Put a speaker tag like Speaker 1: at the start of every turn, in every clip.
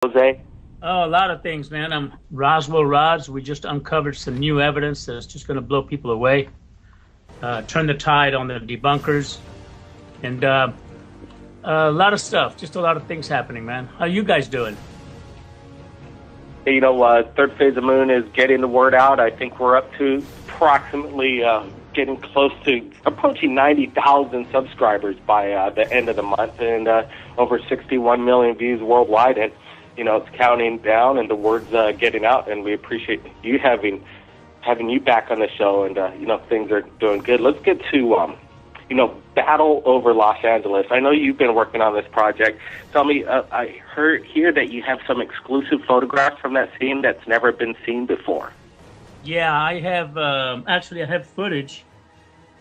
Speaker 1: Jose?
Speaker 2: Oh, a lot of things, man. I'm Roswell Rods. We just uncovered some new evidence that's just going to blow people away, turn the tide on the debunkers, and a lot of stuff. Just a lot of things happening, man. How you guys doing?
Speaker 1: Third phase of moon is getting the word out. I think we're up to approximately getting close to approaching 90,000 subscribers by the end of the month, and over 61 million views worldwide. And it's counting down, and the word's getting out. And we appreciate you having you back on the show. And things are doing good. Let's get to battle over Los Angeles. I know you've been working on this project. Tell me, I heard here that you have some exclusive photographs from that scene that's never been seen before.
Speaker 2: Yeah, I have. Actually, I have footage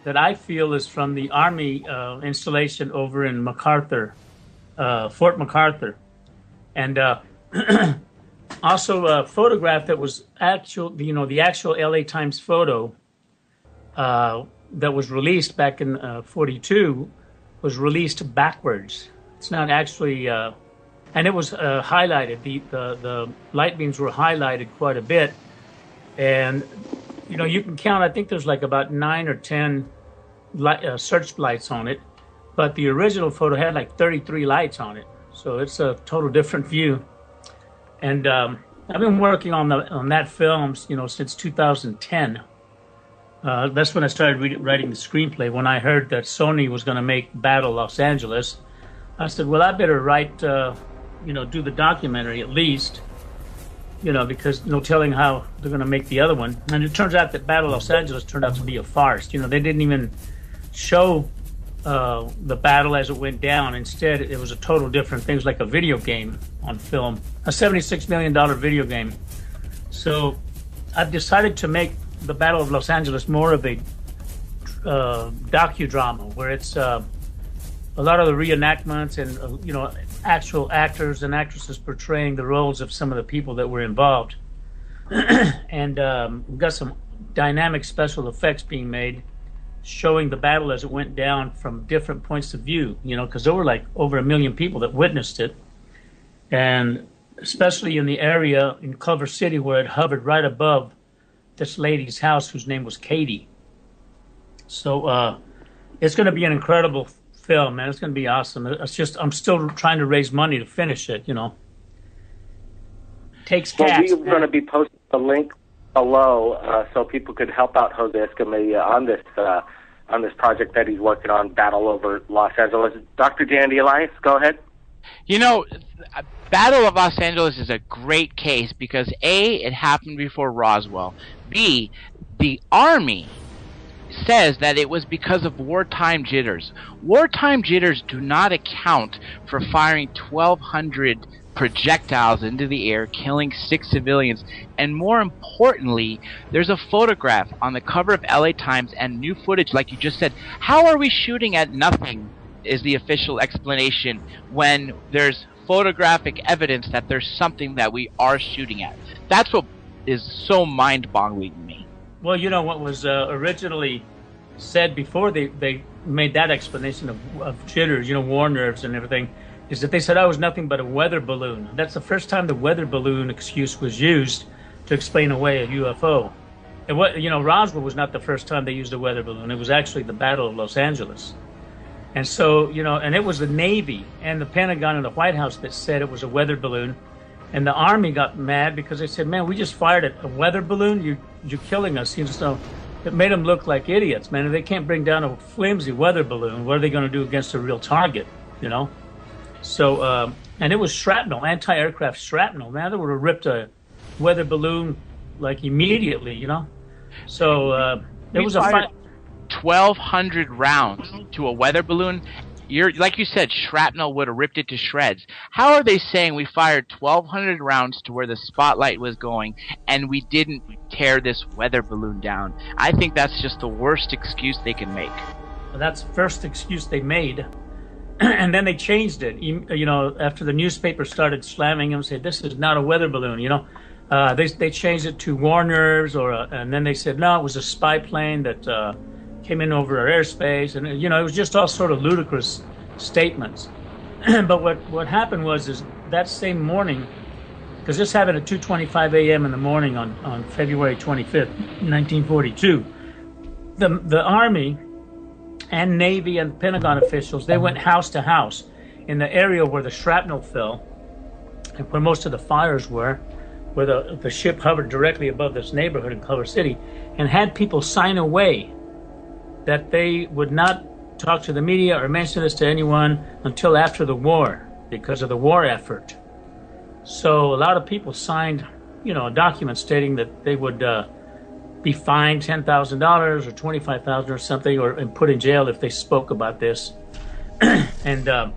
Speaker 2: that I feel is from the Army installation over in MacArthur, Fort MacArthur, and also a photograph that was actual. The actual LA Times photo that was released back in '42 was released backwards. It's not actually, and it was highlighted. The light beams were highlighted quite a bit. And, you can count, I think there's like about 9 or 10 search lights on it. But the original photo had like 33 lights on it. So it's a total different view. And I've been working on that film, since 2010. That's when I started writing the screenplay. When I heard that Sony was going to make Battle Los Angeles, I said, well, I better write, do the documentary at least. Because no telling how they're going to make the other one. And it turns out that Battle Los Angeles turned out to be a farce. They didn't even show the battle as it went down. Instead, it was a total different thing. It was like a video game on film, a $76 million video game. So I've decided to make the Battle of Los Angeles more of a docudrama, where it's a lot of the reenactments and, actual actors and actresses portraying the roles of some of the people that were involved. And we've got some dynamic special effects being made, showing the battle as it went down from different points of view, because there were like over 1 million people that witnessed it. And especially in the area in Culver City where it hovered right above this lady's house whose name was Katie. So it's going to be an incredible film, man. It's going to be awesome. It's just I'm still trying to raise money to finish it. Takes cash.
Speaker 1: Well, we're going to be posting a link below so people could help out Jose Escamilla on this project that he's working on, Battle over Los Angeles. Dr. Dandy Elias, go ahead.
Speaker 3: Battle of Los Angeles is a great case because A, it happened before Roswell. B, the Army says that it was because of wartime jitters. Wartime jitters do not account for firing 1,200 projectiles into the air, killing 6 civilians. And more importantly, there's a photograph on the cover of LA Times and new footage, like you just said. How are we shooting at nothing is the official explanation when there's photographic evidence that there's something that we are shooting at. That's what is so mind-boggling to me.
Speaker 2: Well, what was originally said before they made that explanation of jitters, war nerves and everything, is that they said, it was nothing but a weather balloon. That's the first time the weather balloon excuse was used to explain away a UFO. And Roswell was not the first time they used a weather balloon. It was actually the Battle of Los Angeles. And so, and it was the Navy and the Pentagon and the White House that said it was a weather balloon. And the Army got mad because they said, man, we just fired a weather balloon. You're killing us. So it made them look like idiots, man. If they can't bring down a flimsy weather balloon, what are they going to do against a real target, So, and it was shrapnel, anti-aircraft shrapnel. Man, they would have ripped a weather balloon like immediately, So it was a fight.
Speaker 3: 1,200 rounds to a weather balloon. Like you said, shrapnel would have ripped it to shreds. How are they saying we fired 1,200 rounds to where the spotlight was going and we didn't tear this weather balloon down? I think that's just the worst excuse they can make.
Speaker 2: Well, that's the first excuse they made. And then they changed it, after the newspaper started slamming them, said, this is not a weather balloon, They changed it to war nerves, and then they said, no, it was a spy plane that came in over our airspace, and it was just all sort of ludicrous statements. But what happened was that same morning because this happened at 2:25 a.m. in the morning on February 25th, 1942. The Army and Navy and Pentagon officials, they went house to house in the area where the shrapnel fell and where most of the fires were, where the ship hovered directly above this neighborhood in Culver City, and had people sign away that they would not talk to the media or mention this to anyone until after the war, because of the war effort. So a lot of people signed, a document stating that they would be fined $10,000 or $25,000 or something, and put in jail if they spoke about this. And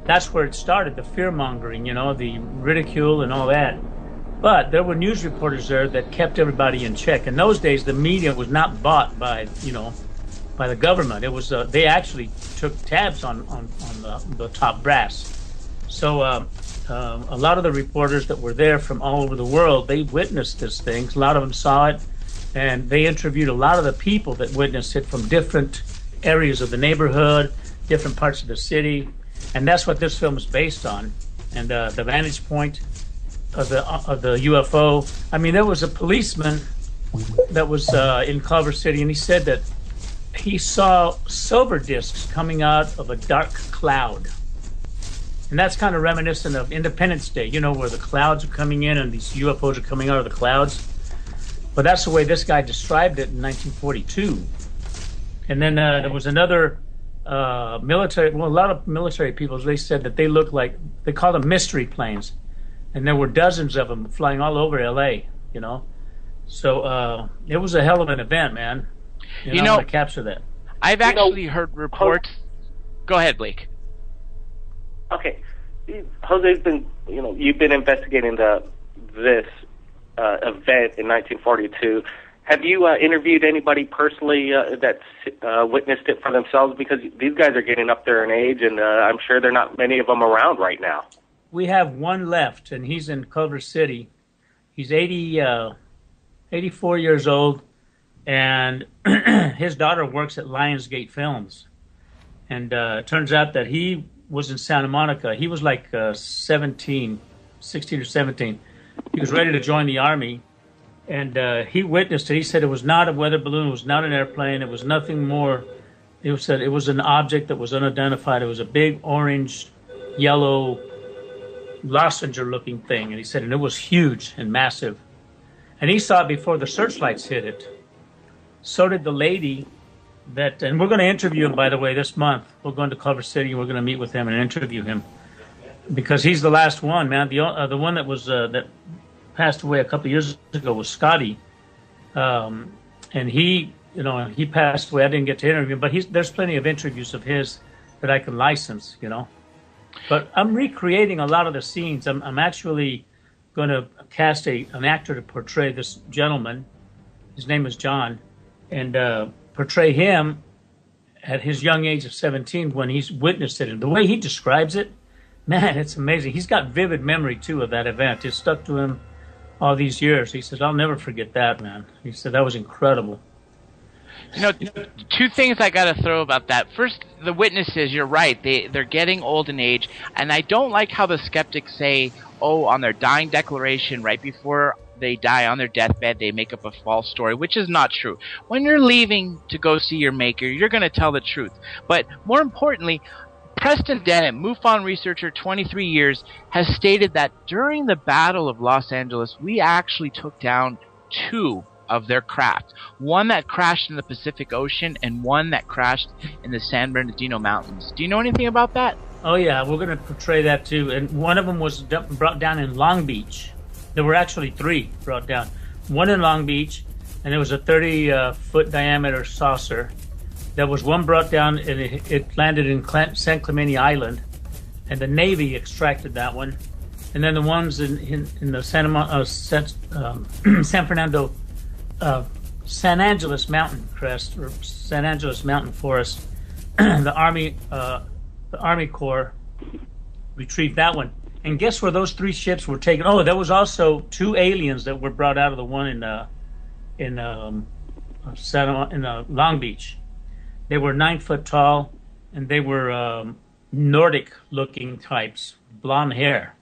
Speaker 2: that's where it started, the fear-mongering, the ridicule and all that. But there were news reporters there that kept everybody in check. In those days, the media was not bought by the government. It was they actually took tabs on the top brass. So a lot of the reporters that were there from all over the world, they witnessed this thing. A lot of them saw it, and they interviewed a lot of the people that witnessed it from different areas of the neighborhood, different parts of the city, and that's what this film is based on. And the vantage point of the UFO. I mean, there was a policeman that was in Culver City, and he said that he saw silver discs coming out of a dark cloud. And that's kind of reminiscent of Independence Day, where the clouds are coming in and these UFOs are coming out of the clouds. But that's the way this guy described it in 1942. And then there was another military, a lot of military people, they said that they looked like, they called them mystery planes. And there were dozens of them flying all over LA, So it was a hell of an event, man. I'm going to capture that.
Speaker 3: I've actually heard reports. Go ahead, Blake.
Speaker 1: Okay, Jose's been, you've been investigating this event in 1942. Have you interviewed anybody personally that's witnessed it for themselves? Because these guys are getting up there in age, and I'm sure there are not many of them around right now.
Speaker 2: We have one left, and he's in Culver City. He's 84 years old, and his daughter works at Lionsgate Films. And it turns out that he was in Santa Monica. He was like 16 or 17. He was ready to join the Army, and he witnessed it. He said it was not a weather balloon, it was not an airplane, it was nothing more. It said it was an object that was unidentified. It was a big orange, yellow, lozenge-looking thing, and he said, and it was huge and massive. And he saw it before the searchlights hit it. So did the lady that, and we're going to interview him, by the way, this month. We're going to Culver City, and we're going to meet with him and interview him, because he's the last one, man. The one that was that passed away a couple of years ago was Scotty, and he passed away. I didn't get to interview him, but there's plenty of interviews of his that I can license, But I'm recreating a lot of the scenes. I'm actually going to cast an actor to portray this gentleman. His name is John, and portray him at his young age of 17 when he's witnessed it. And the way he describes it, man, it's amazing. He's got vivid memory, too, of that event. It stuck to him all these years. He says, I'll never forget that, man. He said, that was incredible.
Speaker 3: Two things I got to throw about that. First, the witnesses, you're right. They're getting old in age. And I don't like how the skeptics say, on their dying declaration, right before they die on their deathbed, they make up a false story, which is not true. When you're leaving to go see your maker, you're going to tell the truth. But more importantly, Preston Dennett, MUFON researcher, 23 years, has stated that during the Battle of Los Angeles, we actually took down 2 of their craft. One that crashed in the Pacific Ocean and one that crashed in the San Bernardino Mountains. Do you know anything about that?
Speaker 2: Oh, yeah, we're going to portray that, too. And one of them was brought down in Long Beach. There were actually 3 brought down. One in Long Beach, and it was a 30-foot diameter saucer. There was one brought down, and it landed in San Clemente Island, and the Navy extracted that one. And then the ones in the San Fernando, San Angeles Mountain crest, or San Angeles Mountain Forest, the Army Corps retrieved that one. And guess where those 3 ships were taken? Oh, there was also 2 aliens that were brought out of the one in Long Beach. They were 9 foot tall, and they were Nordic-looking types, blonde hair.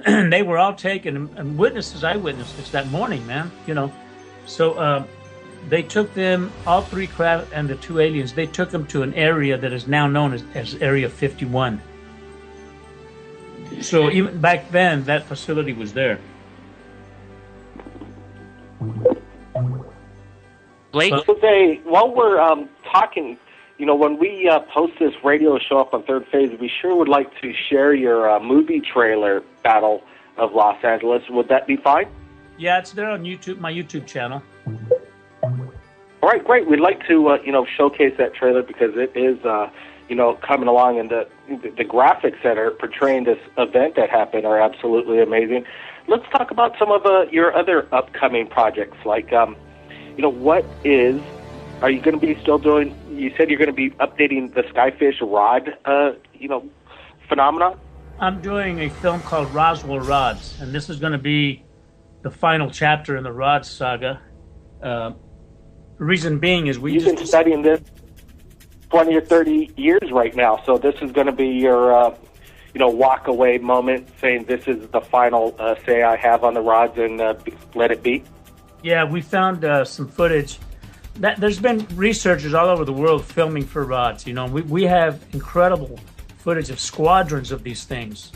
Speaker 2: they were all taken, and witnesses, eyewitnesses that morning, man. So they took them, all 3 craft and the 2 aliens. They took them to an area that is now known as Area 51. So even back then, that facility was there.
Speaker 3: Blake?
Speaker 1: Jose, while we're talking, when we post this radio show up on Third Phase, we sure would like to share your movie trailer, Battle of Los Angeles. Would that be fine?
Speaker 2: Yeah, it's there on YouTube, my YouTube channel.
Speaker 1: All right, great. We'd like to, showcase that trailer because it is, coming along, and the graphics that are portraying this event that happened are absolutely amazing. Let's talk about some of your other upcoming projects, like, are you going to be still doing, you said you're going to be updating the Skyfish rod, phenomena?
Speaker 2: I'm doing a film called Roswell Rods, and this is going to be the final chapter in the Rods saga. The reason being is
Speaker 1: You've been studying this 20 or 30 years right now, so this is going to be your, walk away moment, saying this is the final say I have on the rods, and let it be?
Speaker 2: Yeah, we found some footage. There's been researchers all over the world filming for rods. We have incredible footage of squadrons of these things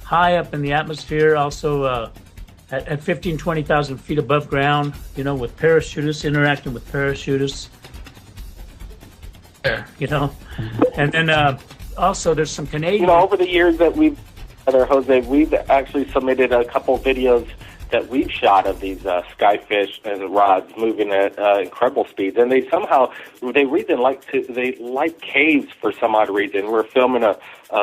Speaker 2: high up in the atmosphere, also at 15, 20,000 feet above ground, with parachutists interacting with parachutists. And then also there's some Canadian...
Speaker 1: over the years that we've, Jose, we've actually submitted a couple videos that we've shot of these skyfish and rods moving at incredible speeds, and they like caves for some odd reason. We're filming a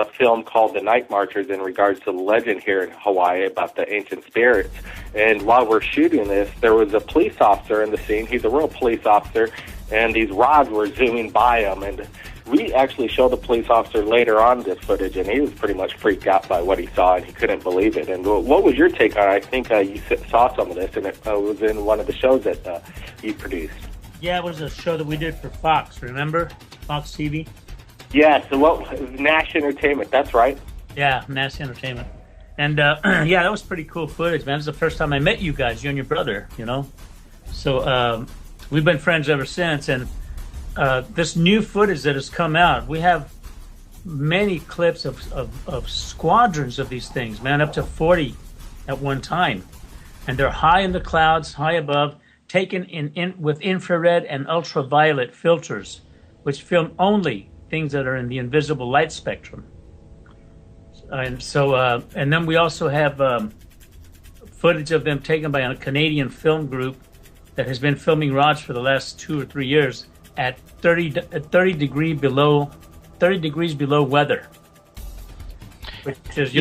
Speaker 1: film called The Night Marchers in regards to the legend here in Hawaii about the ancient spirits. And while we're shooting this, there was a police officer in the scene. He's a real police officer, and these rods were zooming by him. And we actually showed the police officer later on this footage, and he was pretty much freaked out by what he saw, and he couldn't believe it. And what was your take on it? I think you saw some of this, and it was in one of the shows that you produced.
Speaker 2: Yeah, it was a show that we did for Fox, remember? Fox TV?
Speaker 1: Yeah, so Nash Entertainment, that's right.
Speaker 2: Yeah, Nash Entertainment. And, yeah, that was pretty cool footage, man. It was the first time I met you guys, you and your brother, So we've been friends ever since, and this new footage that has come out, we have many clips of squadrons of these things, man, up to 40 at one time. And they're high in the clouds, high above, taken with infrared and ultraviolet filters, which film only things that are in the invisible light spectrum. And so, and then we also have footage of them taken by a Canadian film group that has been filming rods for the last 2 or 3 years at 30 degrees below weather, which is,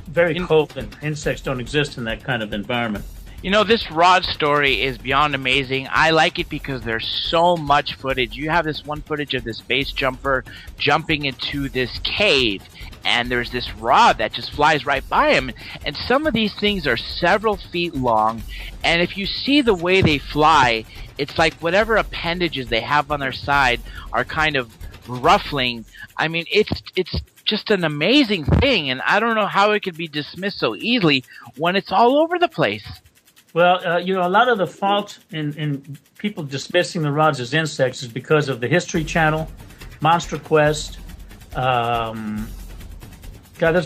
Speaker 2: very cold, and insects don't exist in that kind of environment.
Speaker 3: This rod story is beyond amazing. I like it because there's so much footage. You have this one footage of this base jumper jumping into this cave, and there's this rod that just flies right by him. And some of these things are several feet long, and if you see the way they fly, it's like whatever appendages they have on their side are kind of ruffling. I mean, it's just an amazing thing, and I don't know how it could be dismissed so easily when it's all over the place.
Speaker 2: Well, a lot of the fault in people dismissing the rods as insects is because of the History Channel, Monster Quest. There's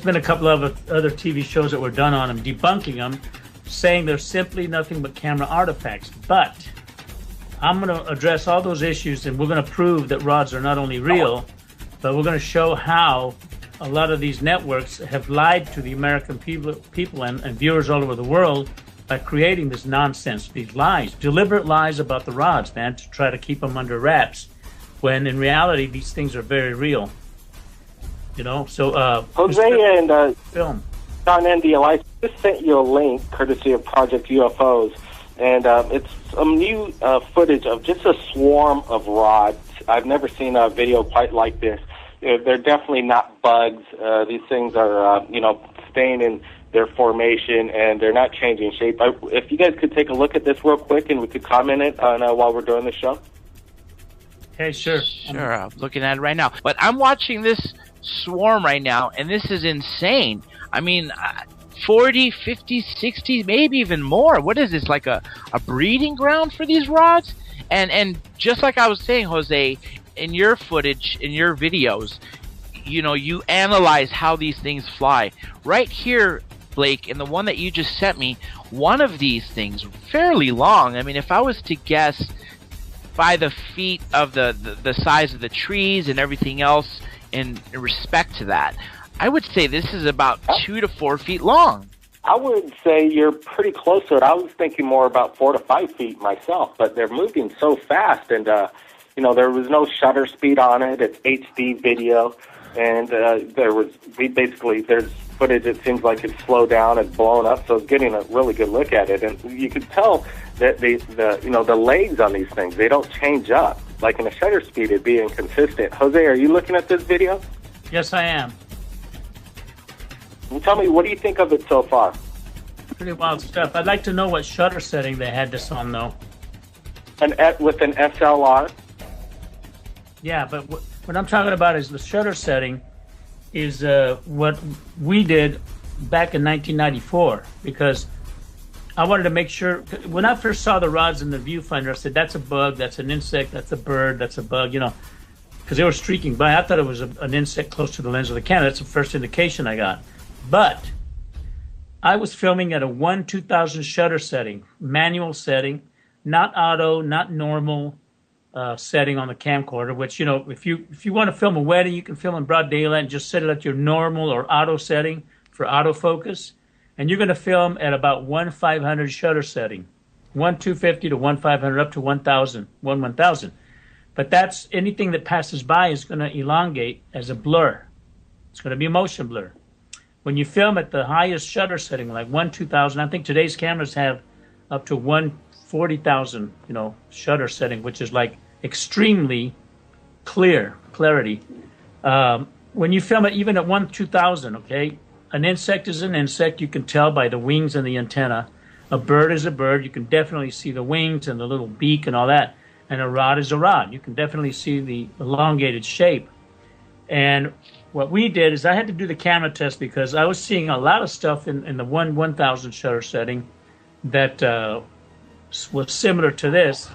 Speaker 2: been a couple of other TV shows that were done on them, debunking them, saying they're simply nothing but camera artifacts. But I'm going to address all those issues, and we're going to prove that rods are not only real, but we're going to show how a lot of these networks have lied to the American people and viewers all over the world by creating this nonsense, these lies, deliberate lies about the rods, man, to try to keep them under wraps, when in reality these things are very real. So
Speaker 1: Jose and
Speaker 2: film.
Speaker 1: John Andy, I just sent you a link courtesy of Project UFOs, and it's some new footage of just a swarm of rods. I've never seen a video quite like this. They're definitely not bugs. These things are, staying in their formation, and they're not changing shape. If you guys could take a look at this real quick, and we could comment it on while we're doing the show.
Speaker 2: Hey, sure.
Speaker 3: Sure, I'm looking at it right now. But I'm watching this swarm right now, and this is insane. I mean, 40, 50, 60, maybe even more. What is this, like a breeding ground for these rods? And just like I was saying, Jose, in your footage, in your videos, you know, you analyze how these things fly. Right here, Blake, in the one that you just sent me, one of these things, fairly long. I mean, if I was to guess by the feet of the size of the trees and everything else in respect to that, I would say this is about 2 to 4 feet long.
Speaker 1: I would say you're pretty close to it. I was thinking more about 4 to 5 feet myself, but they're moving so fast, and you know, there was no shutter speed on it. It's HD video, and there's footage. It seems like it's slowed down and blown up, so it's getting a really good look at it, and you could tell that the legs on these things, they don't change up. Like in a shutter speed, it'd be inconsistent. Jose, are you looking at this video?
Speaker 2: Yes, I am.
Speaker 1: Well, tell me, what do you think of it so far?
Speaker 2: Pretty wild stuff. I'd like to know what shutter setting they had this on, though.
Speaker 1: With an SLR?
Speaker 2: Yeah, but what I'm talking about is the shutter setting is what we did back in 1994, because I wanted to make sure, when I first saw the rods in the viewfinder, I said, that's a bug, that's an insect, that's a bird, that's a bug, you know, because they were streaking by. I thought it was an insect close to the lens of the camera. That's the first indication I got. But I was filming at a 1/2000 shutter setting, manual setting, not auto, not normal setting on the camcorder, which, you know, if you want to film a wedding, you can film in broad daylight and just set it at your normal or auto setting for autofocus. And you're going to film at about 1/500 shutter setting, 1/250 to 1/500 up to 1,000, 1/1000. But that's anything that passes by is going to elongate as a blur. It's going to be a motion blur. When you film at the highest shutter setting, like 1/2000, I think today's cameras have up to 1/40,000, you know, shutter setting, which is like extremely clarity. When you film it even at 1/2000, okay, an insect is an insect. You can tell by the wings and the antenna. A bird is a bird. You can definitely see the wings and the little beak and all that. And a rod is a rod. You can definitely see the elongated shape. And what we did is I had to do the camera test because I was seeing a lot of stuff in the 1/1000 shutter setting that was similar to this,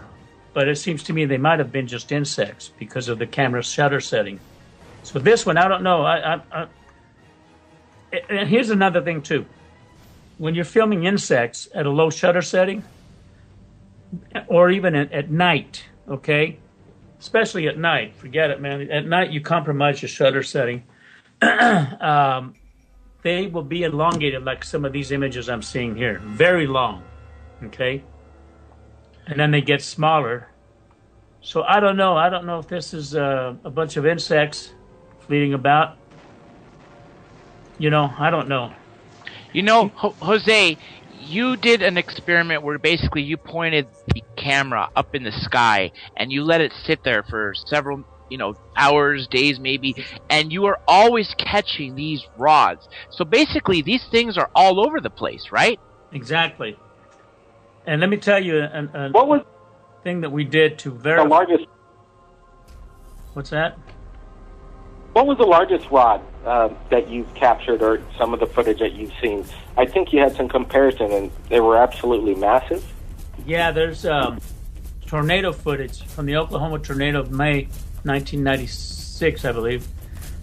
Speaker 2: but it seems to me they might have been just insects because of the camera shutter setting. So this one, I don't know. And here's another thing too. When you're filming insects at a low shutter setting, or even at night, okay? Especially at night, forget it, man. At night, you compromise your shutter setting. They will be elongated like some of these images I'm seeing here. Very long, okay? And then they get smaller. So I don't know. I don't know if this is a bunch of insects fleeting about. You know, I don't know.
Speaker 3: You know, Jose, you did an experiment where basically you pointed the camera up in the sky and you let it sit there for several, you know, hours, days maybe, and you are always catching these rods. So basically these things are all over the place, right?
Speaker 2: Exactly. And let me tell you
Speaker 1: what was
Speaker 2: thing that we did to verify.
Speaker 1: The largest?
Speaker 2: What's that?
Speaker 1: What was the largest rod that you've captured, or some of the footage that you've seen? I think you had some comparison, and they were absolutely massive.
Speaker 2: Yeah, there's tornado footage from the Oklahoma tornado of May 1996, I believe,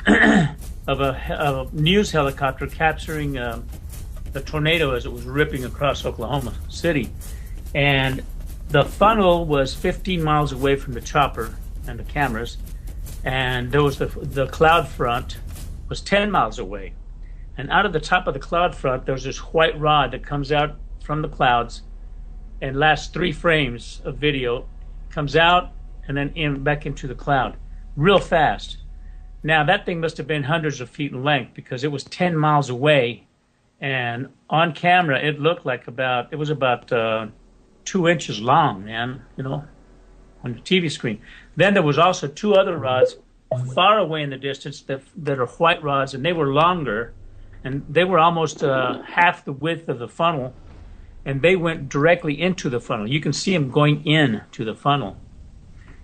Speaker 2: of a news helicopter capturing the tornado as it was ripping across Oklahoma City. And the funnel was 15 miles away from the chopper and the cameras, and there was the cloud front was 10 miles away. And out of the top of the cloud front, there's this white rod that comes out from the clouds and lasts 3 frames of video, comes out and then back into the cloud real fast. Now, that thing must have been hundreds of feet in length because it was 10 miles away. And on camera, it looked like it was about 2 inches long, man, you know, on the TV screen. Then there was also 2 other rods far away in the distance that are white rods, and they were longer, and they were almost half the width of the funnel, and they went directly into the funnel. You can see them going into the funnel.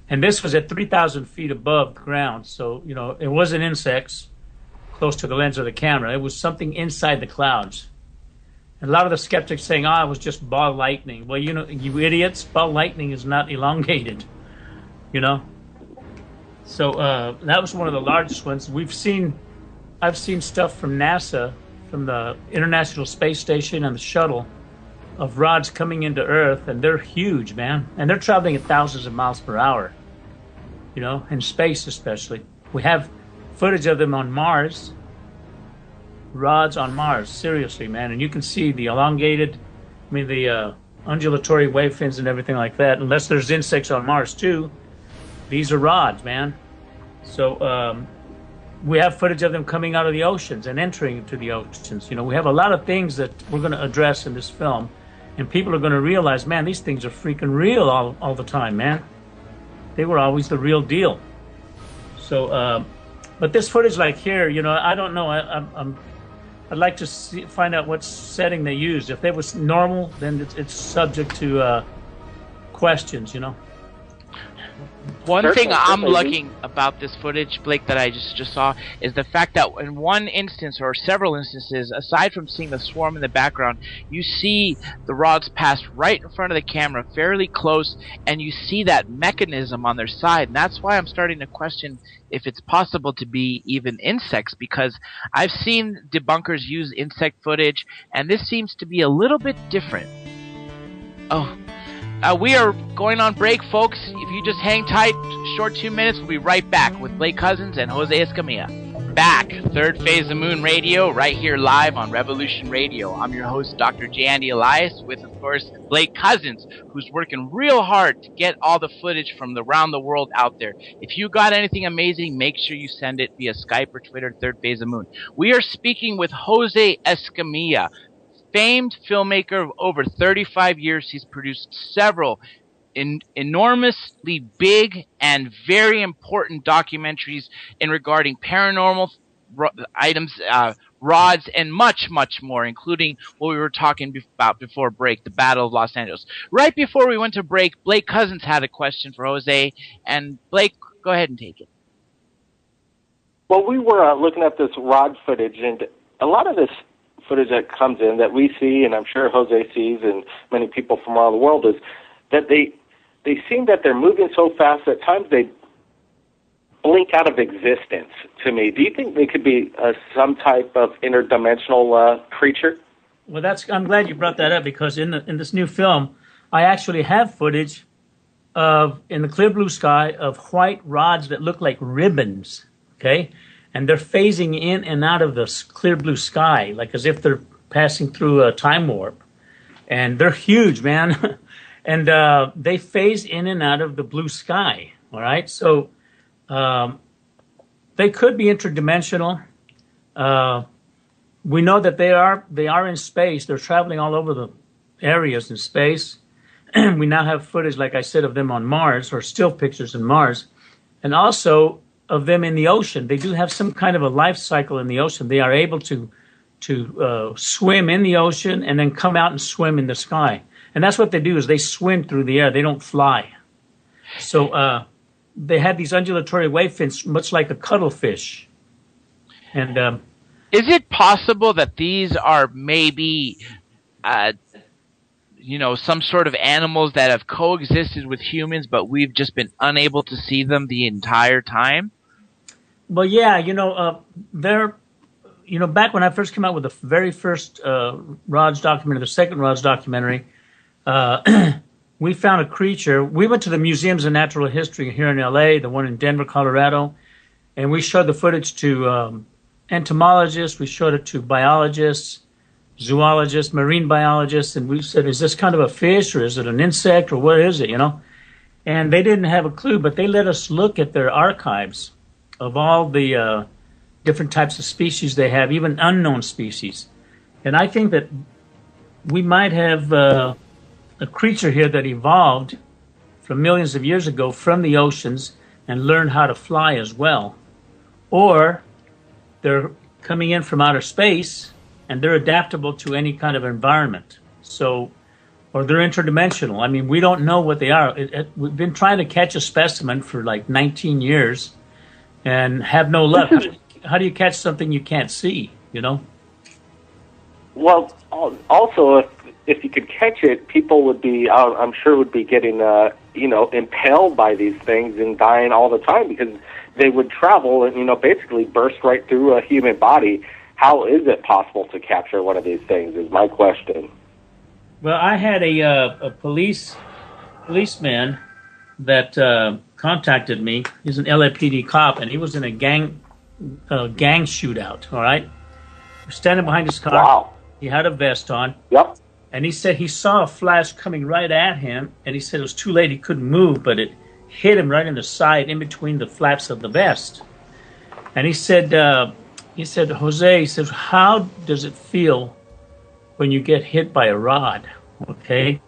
Speaker 2: And this was at 3,000 feet above the ground, so, you know, it wasn't insects close to the lens of the camera. It was something inside the clouds. And a lot of the skeptics saying, "Oh, it was just ball lightning." Well, you know, you idiots, ball lightning is not elongated. You know. So that was one of the largest ones. I've seen stuff from NASA, from the International Space Station and the shuttle, of rods coming into Earth, and they're huge, man. And they're traveling at thousands of miles per hour, you know, in space especially. We have footage of them on Mars, rods on Mars, seriously, man. And you can see the elongated, the undulatory wave fins and everything like that. Unless there's insects on Mars too, these are rods, man. So we have footage of them coming out of the oceans and entering into the oceans. You know, we have a lot of things that we're going to address in this film. And people are going to realize, man, these things are freaking real all the time, man. They were always the real deal. So, but this footage like here, you know, I don't know. I'd like to find out what setting they used. If it was normal, then it's subject to questions, you know.
Speaker 3: One thing I'm liking about this footage, Blake, that I just saw, is the fact that in one instance or several instances, aside from seeing the swarm in the background, you see the rods pass right in front of the camera, fairly close, and you see that mechanism on their side. And that's why I'm starting to question if it's possible to be even insects, because I've seen debunkers use insect footage, and this seems to be a little bit different. Oh. We are going on break, folks. If you just hang tight, short 2 minutes, we'll be right back with Blake Cousins and Jose Escamilla. Back, Third Phase of the Moon Radio, right here live on Revolution Radio. I'm your host, Dr. J. Andy Elias, with, of course, Blake Cousins, who's working real hard to get all the footage from around the world out there. If you got anything amazing, make sure you send it via Skype or Twitter, Third Phase of the Moon. We are speaking with Jose Escamilla, famed filmmaker of over 35 years. He's produced several enormously big and very important documentaries in regarding paranormal items, rods, and much, much more, including what we were talking about before break, the Battle of Los Angeles. Right before we went to break, Blake Cousins had a question for Jose, and Blake, go ahead and take it.
Speaker 1: Well, we were looking at this rod footage, and a lot of this footage that comes in that we see, and I'm sure Jose sees, and many people from all the world, is that they seem that they're moving so fast at times they blink out of existence to me. Do you think they could be some type of interdimensional creature?
Speaker 2: Well, I'm glad you brought that up, because in this new film, I actually have footage of, in the clear blue sky, of white rods that look like ribbons, okay? And they're phasing in and out of the clear blue sky, like as if they're passing through a time warp. And they're huge, man. And they phase in and out of the blue sky, all right? So they could be interdimensional. We know that they are in space. They're traveling all over the areas in space. We now have footage, like I said, of them on Mars, or still pictures in Mars. And also of them in the ocean. They do have some kind of a life cycle in the ocean. They are able to swim in the ocean and then come out and swim in the sky. And that's what they do, is they swim through the air. They don't fly. So they have these undulatory wave fins, much like a cuttlefish. And
Speaker 3: is it possible that these are maybe some sort of animals that have coexisted with humans, but we've just been unable to see them the entire time?
Speaker 2: Well, yeah, they're, back when I first came out with the very first Rods documentary, the second Rods documentary, we found a creature. We went to the museums of natural history here in L.A., the one in Denver, Colorado, and we showed the footage to entomologists. We showed it to biologists, zoologists, marine biologists, and we said, is this kind of a fish, or is it an insect, or what is it, And they didn't have a clue, but they let us look at their archives of all the different types of species they have, even unknown species. And I think that we might have a creature here that evolved from millions of years ago from the oceans and learned how to fly as well. Or they're coming in from outer space, and they're adaptable to any kind of environment. So, or they're interdimensional. I mean, we don't know what they are. We've been trying to catch a specimen for like 19 years and have no luck. How do you catch something you can't see,
Speaker 1: Well, also, if you could catch it, people would be, I'm sure, would be getting, impaled by these things and dying all the time because they would travel and, basically burst right through a human body. How is it possible to capture one of these things is my question.
Speaker 2: Well, I had a policeman that contacted me. He's an LAPD cop, and he was in a gang shootout, all right? We're standing behind his car.
Speaker 1: Wow.
Speaker 2: He had a vest on.
Speaker 1: Yep.
Speaker 2: And he said he saw a flash coming right at him, and he said it was too late. He couldn't move, but it hit him right in the side in between the flaps of the vest. And he said, Jose, he says, how does it feel when you get hit by a rod? Okay.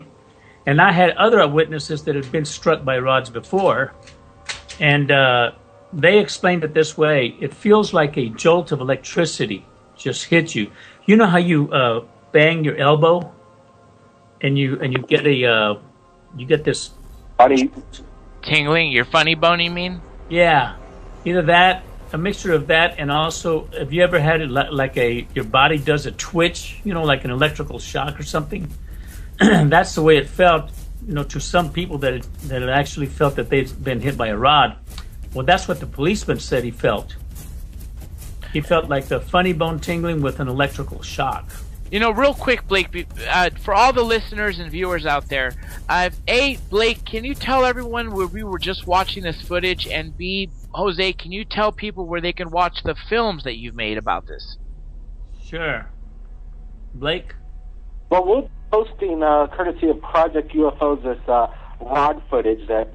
Speaker 2: And I had other witnesses that had been struck by rods before, and they explained it this way. It feels like a jolt of electricity just hit you. You know how you bang your elbow, and you get this
Speaker 1: Funny.
Speaker 3: Tingling, your funny bone, you mean?
Speaker 2: Yeah, either that, a mixture of that, and also, have you ever had it like your body does a twitch, like an electrical shock or something? That's the way it felt, to some people that had actually felt that they'd been hit by a rod. Well, that's what the policeman said he felt. He felt like the funny bone tingling with an electrical shock.
Speaker 3: Real quick, Blake, for all the listeners and viewers out there, A, Blake, can you tell everyone where we were just watching this footage? And B, Jose, can you tell people where they can watch the films that you've made about this?
Speaker 2: Sure. Blake?
Speaker 1: Well, we'll be posting, courtesy of Project UFOs, this rod footage that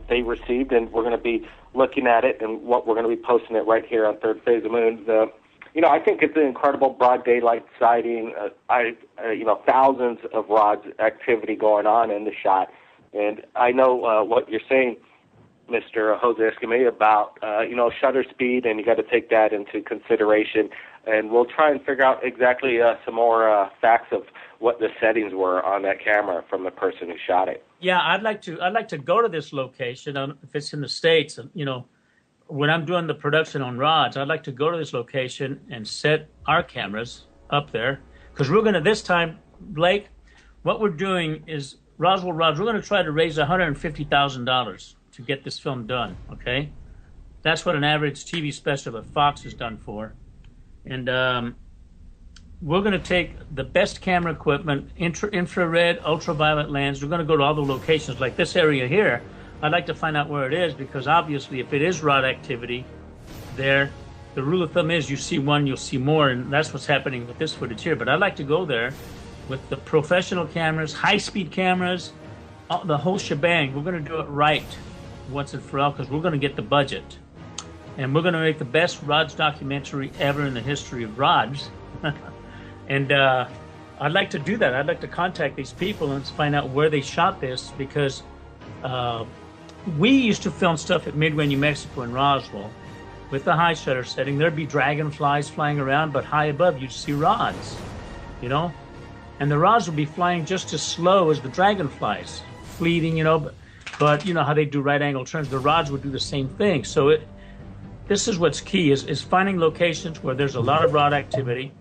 Speaker 1: they received, and we're going to be looking at it, and we're going to be posting it right here on Third Phase of Moon. I think it's an incredible broad daylight sighting. Thousands of rods activity going on in the shot, and I know what you're saying, Mr. Jose Escamilla, about shutter speed, and you got to take that into consideration. And we'll try and figure out exactly some more facts of what the settings were on that camera from the person who shot it.
Speaker 2: Yeah, I'd like to go to this location if it's in the States. When I'm doing the production on rods, I'd like to go to this location and set our cameras up there, because we're going to, this time, Blake, what we're doing is Roswell Rods. We're going to try to raise $150,000 to get this film done. Okay, that's what an average TV special at Fox is done for. And we're going to take the best camera equipment, infrared, ultraviolet lens. We're going to go to all the locations like this area here. I'd like to find out where it is, because obviously if it is rod activity there, the rule of thumb is you see one, you'll see more, and that's what's happening with this footage here. But I'd like to go there with the professional cameras, high-speed cameras, the whole shebang. We're going to do it right once and for all, because we're going to get the budget. And we're going to make the best rods documentary ever in the history of rods. And I'd like to do that. I'd like to contact these people and find out where they shot this, because we used to film stuff at Midway, New Mexico in Roswell with the high shutter setting. There'd be dragonflies flying around, but high above you'd see rods, and the rods would be flying just as slow as the dragonflies, fleeting, but you know how they do right angle turns, the rods would do the same thing. So this is what's key, is finding locations where there's a lot of rod activity,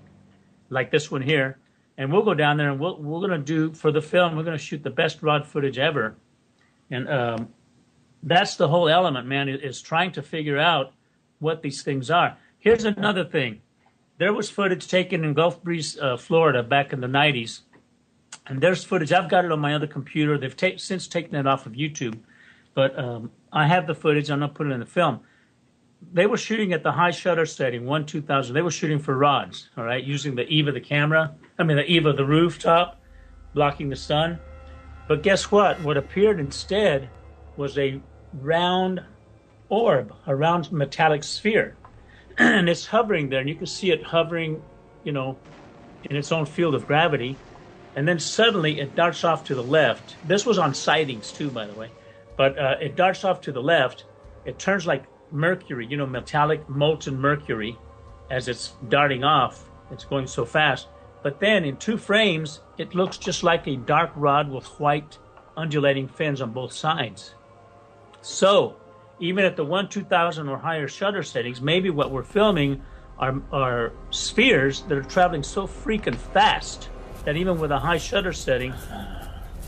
Speaker 2: like this one here, and we'll go down there and we're going to do, for the film, we're going to shoot the best rod footage ever. And that's the whole element, man, is trying to figure out what these things are. Here's another thing. There was footage taken in Gulf Breeze, Florida, back in the 90s. And there's footage. I've got it on my other computer. They've since taken it off of YouTube. But I have the footage. I'm going to put it in the film. They were shooting at the high shutter setting, 1/2000. They were shooting for rods, all right, using the eave of the camera. The eave of the rooftop, blocking the sun. But guess what? What appeared instead was a round orb, a round metallic sphere. And it's hovering there, and you can see it hovering, in its own field of gravity. And then suddenly it darts off to the left. This was on sightings too, by the way. But it darts off to the left. It turns like mercury, metallic molten mercury as it's darting off. It's going so fast. But then in 2 frames, it looks just like a dark rod with white undulating fins on both sides. So even at the 1/2000 or higher shutter settings, maybe what we're filming are spheres that are traveling so freaking fast that even with a high shutter setting,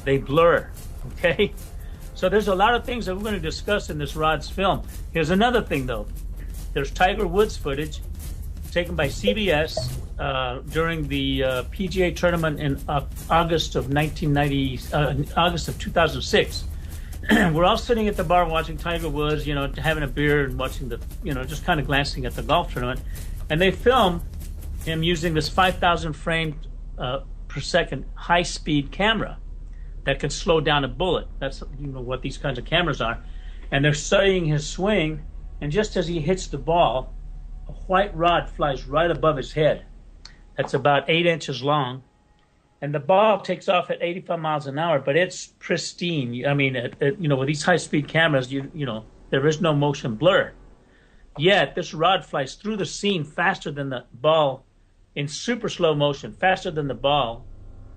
Speaker 2: they blur. Okay, so there's a lot of things that we're going to discuss in this Rod's film. Here's another thing, though. There's Tiger Woods footage taken by CBS during the PGA tournament in August of 2006. We're all sitting at the bar watching Tiger Woods, you know, having a beer and watching the, you know, just kind of glancing at the golf tournament. And they film him using this 5,000 frames per second high-speed camera that can slow down a bullet. That's, you know, what these kinds of cameras are. And they're studying his swing, and just as he hits the ball, a white rod flies right above his head. That's about 8 inches long. And the ball takes off at 85 miles an hour, but it's pristine. I mean, you know, with these high-speed cameras, you know, there is no motion blur. Yet, this rod flies through the scene faster than the ball in super slow motion, faster than the ball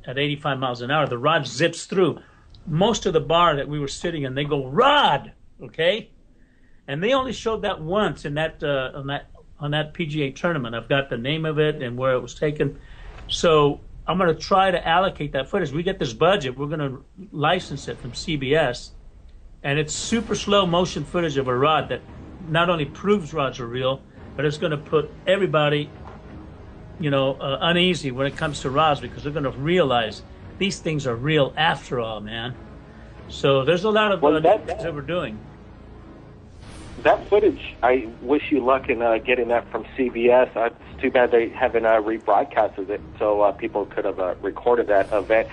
Speaker 2: at 85 miles an hour. The rod zips through. Most of the bar that we were sitting in, they go, "Rod!" Okay? And they only showed that once in that on that PGA tournament. I've got the name of it and where it was taken. So I'm going to try to allocate that footage. We get this budget. We're going to license it from CBS. And it's super slow motion footage of a rod that not only proves rods are real, but it's going to put everybody, you know, uneasy when it comes to rods, because they're going to realize these things are real after all, man. So there's a lot of things that we're doing.
Speaker 1: That footage, I wish you luck in getting that from CBS. It's too bad they haven't rebroadcasted it, so people could have recorded that event.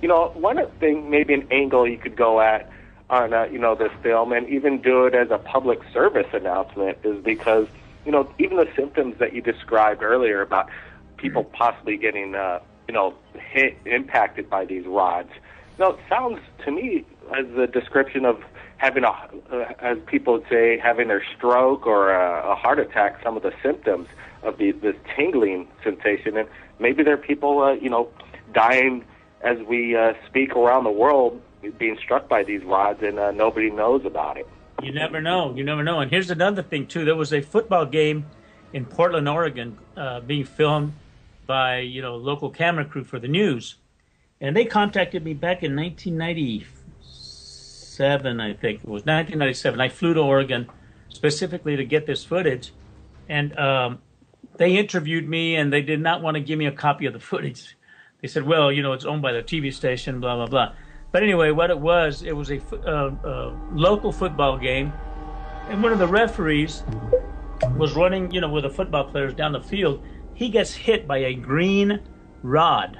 Speaker 1: You know, one thing, maybe an angle you could go at on, you know, this film, and even do it as a public service announcement, is because, you know, even the symptoms that you described earlier about people possibly getting, you know, impacted by these rods, you know, it sounds to me as the description of having as people would say, having a stroke or a heart attack, some of the symptoms of this tingling sensation. And maybe there are people, you know, dying as we speak around the world, being struck by these rods, and nobody knows about it.
Speaker 2: You never know. You never know. And here's another thing, too. There was a football game in Portland, Oregon, being filmed by, you know, local camera crew for the news. And they contacted me back in 1997, I think. It was 1997. I flew to Oregon specifically to get this footage. And they interviewed me, and they did not want to give me a copy of the footage. They said, well, you know, it's owned by the TV station, blah, blah, blah. But anyway, what it was a local football game. And one of the referees was running, you know, with the football players down the field. He gets hit by a green rod,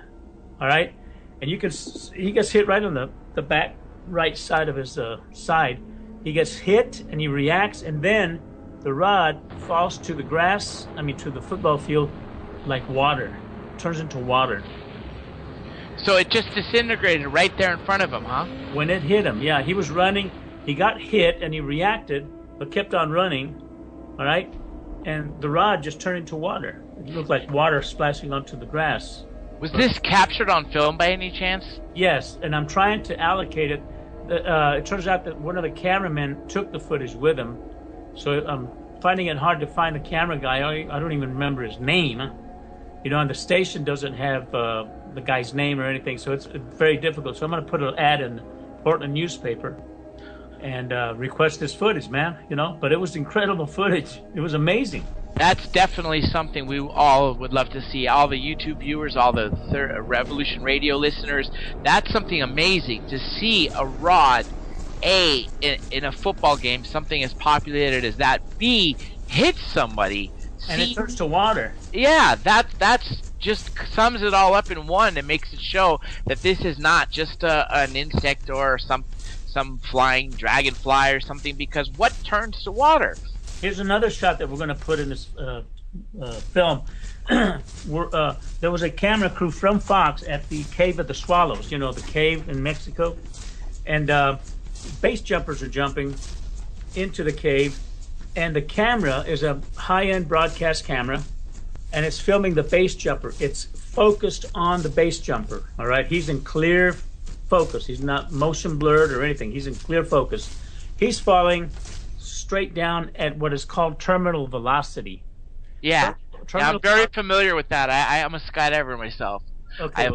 Speaker 2: all right? And he gets hit right on the back right side of his side. He gets hit, and he reacts, and then the rod falls to the grass, to the football field, like water. Turns into water.
Speaker 3: So it just disintegrated right there in front of him, huh?
Speaker 2: When it hit him, yeah. He was running, he got hit, and he reacted, but kept on running, all right? And the rod just turned into water. It looked like water splashing onto the grass.
Speaker 3: Was this captured on film by any chance?
Speaker 2: Yes, and I'm trying to allocate it. It turns out that one of the cameramen took the footage with him, so I'm finding it hard to find the camera guy. I don't even remember his name. You know, and the station doesn't have the guy's name or anything, so it's very difficult. So I'm going to put an ad in the Portland newspaper and request this footage, man, you know. But it was incredible footage. It was amazing.
Speaker 3: That's definitely something we all would love to see. All the YouTube viewers, all the Revolution Radio listeners, that's something amazing to see a rod, A, in a football game, something as populated as that, B, hit somebody.
Speaker 2: And it turns to water.
Speaker 3: Yeah, that's just sums it all up in one and makes it show that this is not just an insect or some flying dragonfly or something, because what turns to water?
Speaker 2: Here's another shot that we're going to put in this film. There was a camera crew from Fox at the Cave of the Swallows, you know, the cave in Mexico. And base jumpers are jumping into the cave. And the camera is a high-end broadcast camera, and it's filming the base jumper. It's focused on the base jumper, all right? He's in clear focus. He's not motion blurred or anything. He's in clear focus. He's falling straight down at what is called terminal velocity.
Speaker 3: Yeah. Yeah, I'm very familiar with that. I'm a skydiver myself.
Speaker 2: Okay.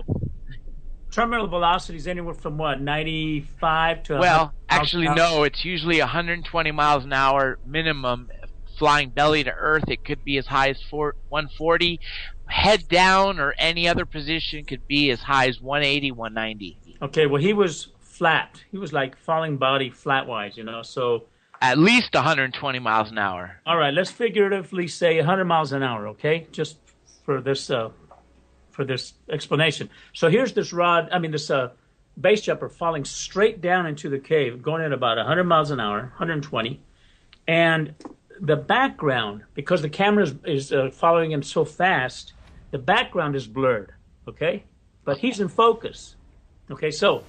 Speaker 2: Terminal velocity is anywhere from what, 95 to...
Speaker 3: Well, actually, no. It's usually 120 miles an hour minimum. Flying belly to Earth, it could be as high as 140. Head down or any other position could be as high as 180, 190.
Speaker 2: Okay, well, he was flat. He was like falling body flat-wise, you know, so...
Speaker 3: At least 120 miles an hour.
Speaker 2: All right, let's figuratively say 100 miles an hour, okay? Just for this explanation. So here's this this base jumper falling straight down into the cave, going at about 100 miles an hour, 120. And the background, because the camera is following him so fast, the background is blurred, okay? But he's in focus. Okay, so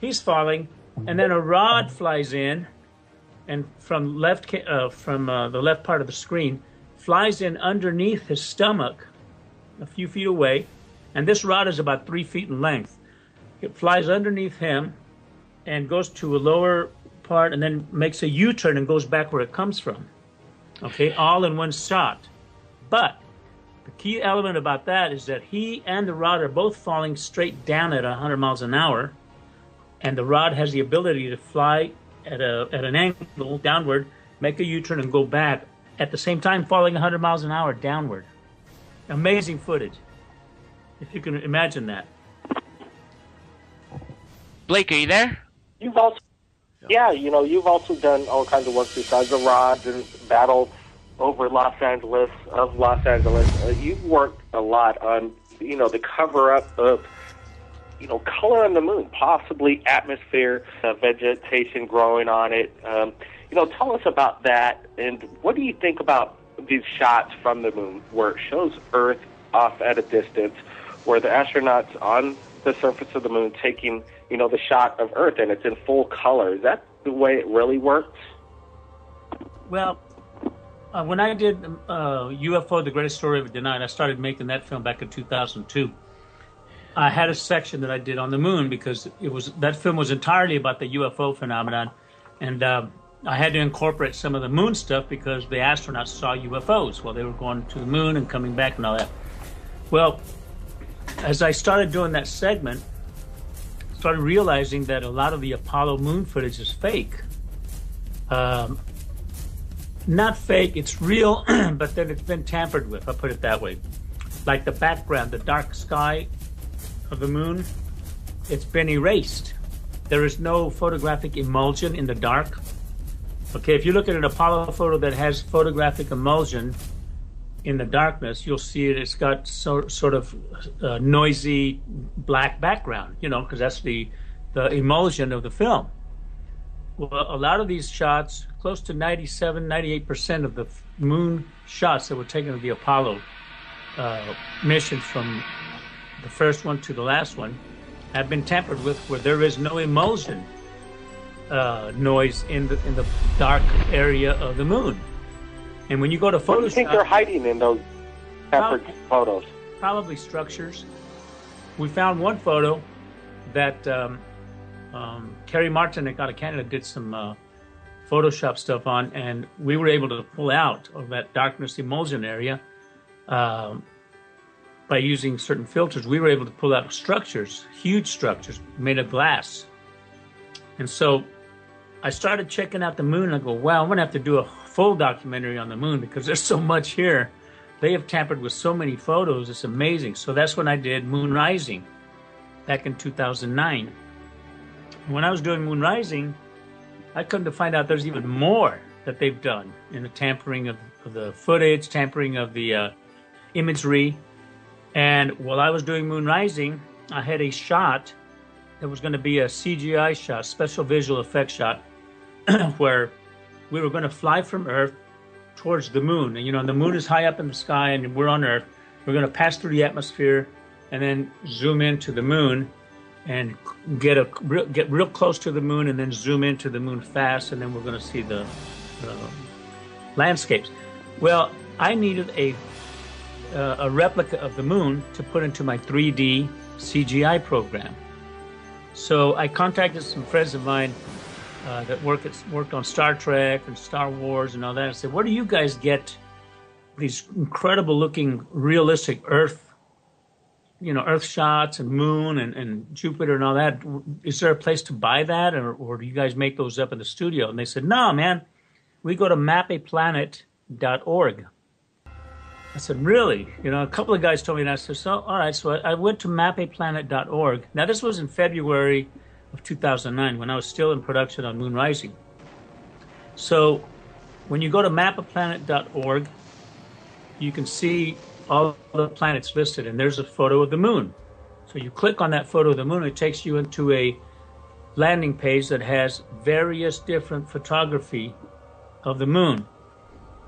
Speaker 2: he's falling, and then a rod flies in, and from the left part of the screen, flies in underneath his stomach, a few feet away, and this rod is about 3 feet in length. It flies underneath him and goes to a lower part and then makes a U-turn and goes back where it comes from. Okay, all in one shot. But the key element about that is that he and the rod are both falling straight down at 100 miles an hour, and the rod has the ability to fly at an angle downward, make a U-turn and go back, at the same time falling 100 miles an hour downward. Amazing footage, if you can imagine that.
Speaker 3: Blake, are you there?
Speaker 1: You've also, you've also done all kinds of work besides the rods and battle over Los Angeles. You've worked a lot on, the cover-up of, color on the moon, possibly atmosphere, vegetation growing on it. Tell us about that, and what do you think about these shots from the moon where it shows Earth off at a distance, where the astronauts on the surface of the moon taking, the shot of Earth, and it's in full color? Is that the way it really works?
Speaker 2: Well, when I did UFO, The Greatest Story Ever Denied, I started making that film back in 2002. I had a section that I did on the moon because that film was entirely about the UFO phenomenon, and I had to incorporate some of the moon stuff because the astronauts saw UFOs while they were going to the moon and coming back and all that. Well, as I started doing that segment, I started realizing that a lot of the Apollo moon footage is fake. Not fake, it's real, but then it's been tampered with, I'll put it that way. Like the background, the dark sky of the moon, it's been erased. There is no photographic emulsion in the dark. Okay, if you look at an Apollo photo that has photographic emulsion in the darkness, you'll see it's got sort of noisy black background, because that's the emulsion of the film. Well, a lot of these shots, close to 97, 98% of the moon shots that were taken of the Apollo mission, from the first one to the last one, have been tampered with, where there is no emulsion noise in the dark area of the moon. And when you go to Photoshop... What do you think they're hiding in those tampered photos? Probably structures. We found one photo that Kerry Martinick out of Canada did some Photoshop stuff on, and we were able to pull out of that darkness emulsion area by using certain filters. We were able to pull out structures, huge structures made of glass. And so I started checking out the moon, and I go, wow, I'm going to have to do a full documentary on the moon because there's so much here. They have tampered with so many photos, it's amazing. So that's when I did Moon Rising back in 2009. When I was doing Moon Rising, I come to find out there's even more that they've done in the tampering of the footage, tampering of the imagery. And while I was doing Moon Rising, I had a shot that was going to be a CGI shot, special visual effects shot, where we were going to fly from Earth towards the moon. And the moon is high up in the sky, and we're on Earth. We're going to pass through the atmosphere and then zoom into the moon and get real close to the moon, and then zoom into the moon fast, and then we're going to see the landscapes. Well, I needed a replica of the moon to put into my 3D CGI program. So I contacted some friends of mine that worked on Star Trek and Star Wars and all that. I said, where do you guys get these incredible looking realistic Earth, Earth shots and moon and Jupiter and all that. Is there a place to buy that, or do you guys make those up in the studio? And they said, no, man, we go to mapaplanet.org. I said, really? A couple of guys told me that. I said, so, all right. So I went to mapaplanet.org. Now, this was in February of 2009 when I was still in production on Moon Rising. So when you go to mapaplanet.org, you can see all the planets listed, and there's a photo of the moon. So you click on that photo of the moon, it takes you into a landing page that has various different photography of the moon.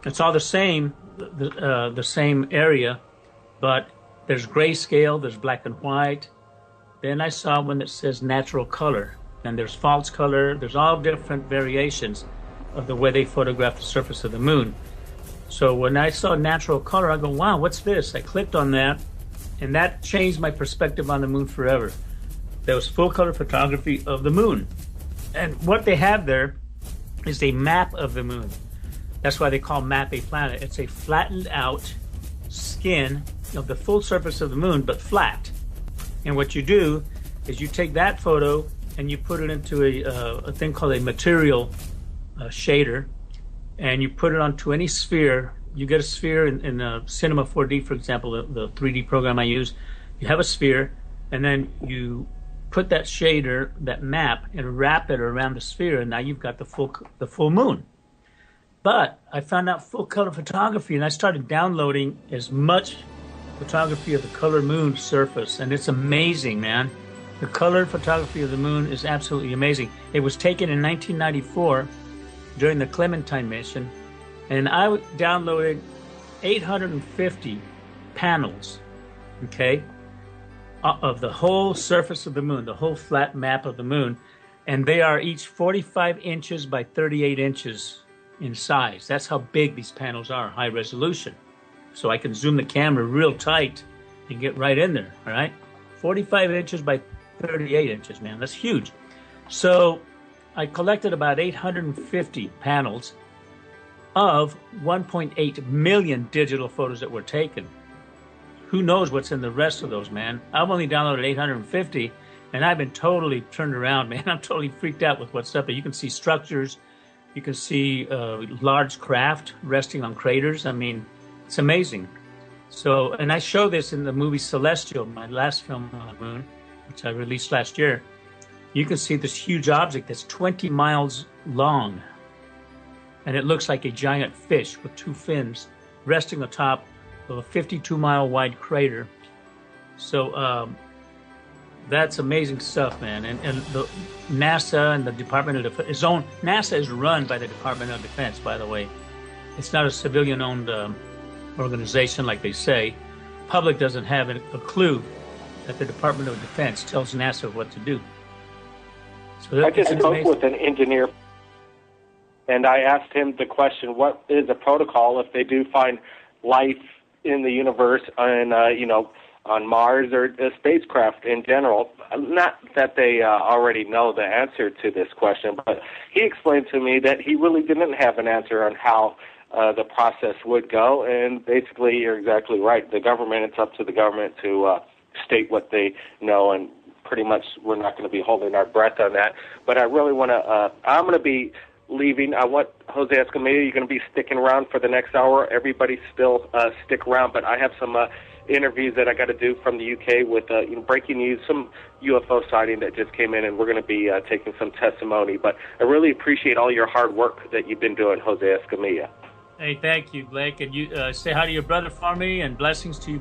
Speaker 2: It's all the same, the same area, but there's grayscale, there's black and white. Then I saw one that says natural color, and there's false color. There's all different variations of the way they photograph the surface of the moon. So when I saw natural color, I go, wow, what's this? I clicked on that, and that changed my perspective on the moon forever. There was full color photography of the moon. And what they have there is a map of the moon. That's why they call Map a Planet. It's a flattened out skin of the full surface of the moon, but flat. And what you do is you take that photo and you put it into a thing called a material shader, and you put it onto any sphere. You get a sphere in Cinema 4D, for example, the 3D program I use. You have a sphere, and then you put that shader, that map, and wrap it around the sphere, and now you've got the full moon. But I found out full color photography, and I started downloading as much photography of the color moon surface, and it's amazing, man. The color photography of the moon is absolutely amazing. It was taken in 1994 during the Clementine mission, and I downloaded 850 panels, okay, of the whole surface of the moon, the whole flat map of the moon, and they are each 45 inches by 38 inches in size. That's how big these panels are, high resolution. So I can zoom the camera real tight and get right in there, all right? 45 inches by 38 inches, man, that's huge. So I collected about 850 panels of 1.8 million digital photos that were taken. Who knows what's in the rest of those, man? I've only downloaded 850, and I've been totally turned around, man. I'm totally freaked out with what's up there. You can see structures, you can see large craft resting on craters. I mean, it's amazing. So, and I show this in the movie Celestial, my last film on the moon, which I released last year. You can see this huge object that's 20 miles long, and it looks like a giant fish with two fins resting on top of a 52-mile wide crater. So that's amazing stuff, man. And the NASA and the Department of Defense, NASA is run by the Department of Defense, by the way. It's not a civilian-owned organization like they say. The public doesn't have a clue that the Department of Defense tells NASA what to do. So
Speaker 1: I just spoke with an engineer, and I asked him the question, what is a protocol if they do find life in the universe and, on Mars or a spacecraft in general? Not that they already know the answer to this question, but he explained to me that he really didn't have an answer on how the process would go, and basically you're exactly right. The government, it's up to the government to state what they know, and pretty much we're not going to be holding our breath on that. But I really want to, I'm going to be leaving. I want Jose Escamilla, you're going to be sticking around for the next hour. Everybody still stick around, but I have some interviews that I got to do from the UK with breaking news, some UFO sighting that just came in, and we're going to be taking some testimony. But I really appreciate all your hard work that you've been doing, Jose Escamilla.
Speaker 2: Hey, thank you, Blake. And you say hi to your brother for me, and blessings to you